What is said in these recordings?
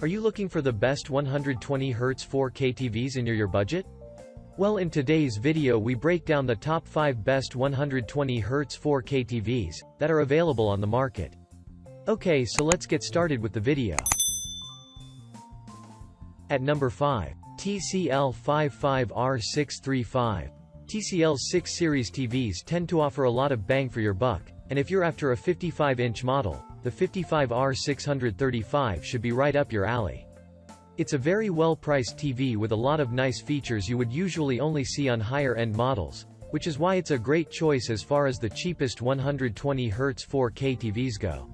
Are you looking for the best 120Hz 4K TVs in your budget? Well, in today's video we break down the top 5 best 120Hz 4K TVs that are available on the market. Okay, so let's get started with the video. At number 5. TCL 55R635. TCL's 6 series TVs tend to offer a lot of bang for your buck, and if you're after a 55-inch model, the 55R635 should be right up your alley. It's a very well-priced TV with a lot of nice features you would usually only see on higher-end models, which is why it's a great choice as far as the cheapest 120Hz 4K TVs go.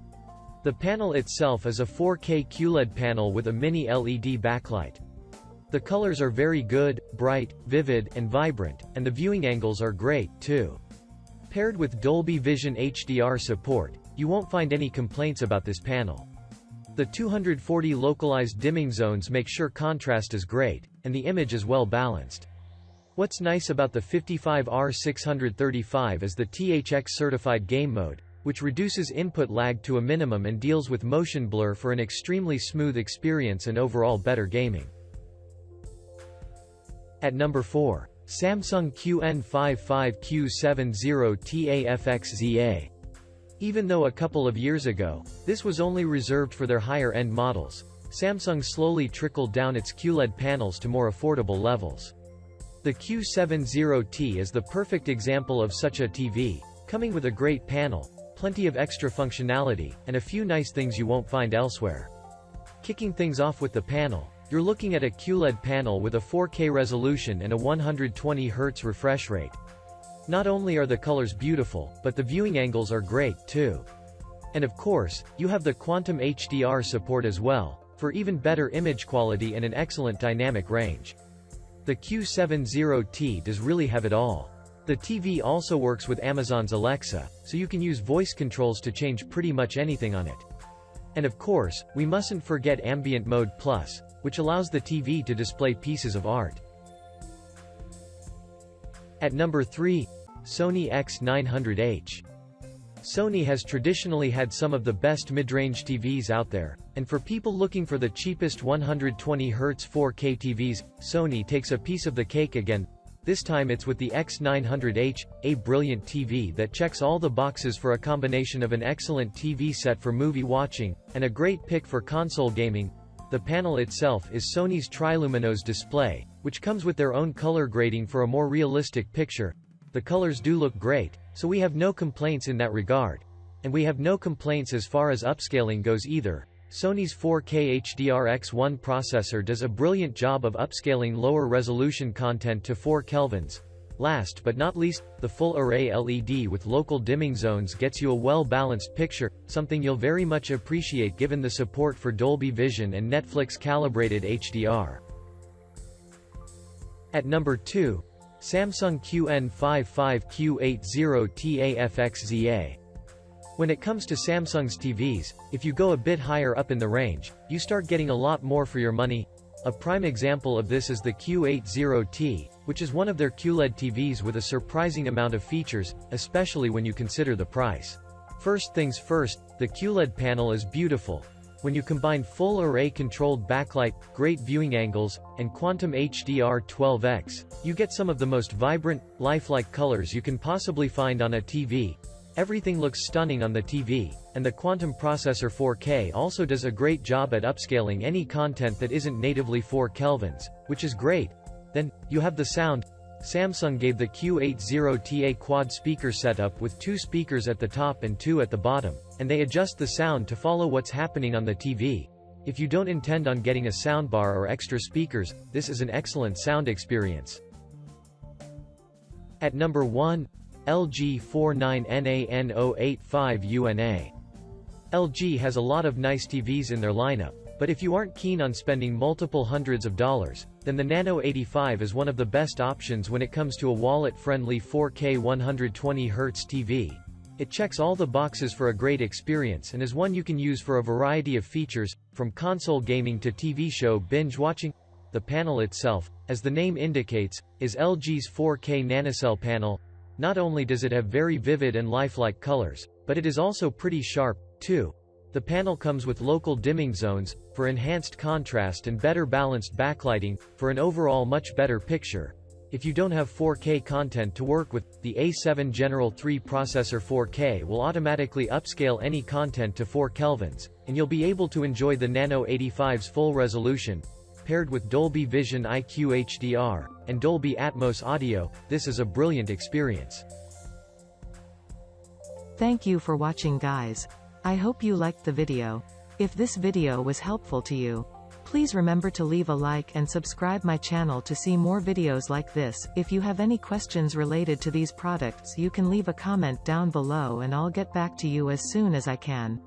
The panel itself is a 4K QLED panel with a mini LED backlight. The colors are very good, bright, vivid, and vibrant, and the viewing angles are great, too. Paired with Dolby Vision HDR support, you won't find any complaints about this panel. The 240 localized dimming zones make sure contrast is great, and the image is well balanced. What's nice about the 55R635 is the THX certified game mode, which reduces input lag to a minimum and deals with motion blur for an extremely smooth experience and overall better gaming. At number 4. Samsung QN55Q70TAFXZA. Even though a couple of years ago, this was only reserved for their higher-end models, Samsung slowly trickled down its QLED panels to more affordable levels. The Q70T is the perfect example of such a TV, coming with a great panel, plenty of extra functionality, and a few nice things you won't find elsewhere. Kicking things off with the panel, you're looking at a QLED panel with a 4K resolution and a 120Hz refresh rate. Not only are the colors beautiful, but the viewing angles are great, too. And of course, you have the Quantum HDR support as well, for even better image quality and an excellent dynamic range. The Q70T does really have it all. The TV also works with Amazon's Alexa, so you can use voice controls to change pretty much anything on it. And of course, we mustn't forget Ambient Mode Plus, which allows the TV to display pieces of art. At number 3. Sony X900H. Sony has traditionally had some of the best mid-range TVs out there, and for people looking for the cheapest 120Hz 4K TVs, Sony takes a piece of the cake again. This time it's with the X900H, a brilliant TV that checks all the boxes for a combination of an excellent TV set for movie watching, and a great pick for console gaming. The panel itself is Sony's Triluminos display, which comes with their own color grading for a more realistic picture. The colors do look great, so we have no complaints in that regard. And we have no complaints as far as upscaling goes either. Sony's 4K HDR-X1 processor does a brilliant job of upscaling lower resolution content to 4 kelvins. Last but not least, the full array LED with local dimming zones gets you a well-balanced picture, something you'll very much appreciate given the support for Dolby Vision and Netflix calibrated HDR. At number 2. Samsung QN55Q80TAFXZA. When it comes to Samsung's TVs, if you go a bit higher up in the range, you start getting a lot more for your money. A prime example of this is the Q80T, which is one of their QLED TVs with a surprising amount of features, especially when you consider the price. First things first, the QLED panel is beautiful. When you combine full array controlled backlight, great viewing angles, and Quantum HDR 12X, you get some of the most vibrant, lifelike colors you can possibly find on a TV. Everything looks stunning on the TV, and the Quantum processor 4K also does a great job at upscaling any content that isn't natively 4 kelvins, which is great. Then, you have the sound. Samsung gave the Q80T a quad speaker setup with 2 speakers at the top and 2 at the bottom, and they adjust the sound to follow what's happening on the TV. If you don't intend on getting a soundbar or extra speakers, this is an excellent sound experience. At number 1. LG 49NANO85UNA. LG has a lot of nice TVs in their lineup, but if you aren't keen on spending multiple hundreds of dollars, then the Nano 85 is one of the best options when it comes to a wallet-friendly 4K 120Hz TV. It checks all the boxes for a great experience and is one you can use for a variety of features, from console gaming to TV show binge-watching. The panel itself, as the name indicates, is LG's 4K nanocell panel. Not only does it have very vivid and lifelike colors, but it is also pretty sharp, too. The panel comes with local dimming zones, for enhanced contrast and better balanced backlighting, for an overall much better picture. If you don't have 4K content to work with, the A7 General 3 processor 4K will automatically upscale any content to 4 kelvins, and you'll be able to enjoy the Nano 85's full resolution. Paired with Dolby Vision IQ HDR, and Dolby Atmos audio, this is a brilliant experience. Thank you for watching, guys. I hope you liked the video. If this video was helpful to you, please remember to leave a like and subscribe my channel to see more videos like this. If you have any questions related to these products, you can leave a comment down below and I'll get back to you as soon as I can.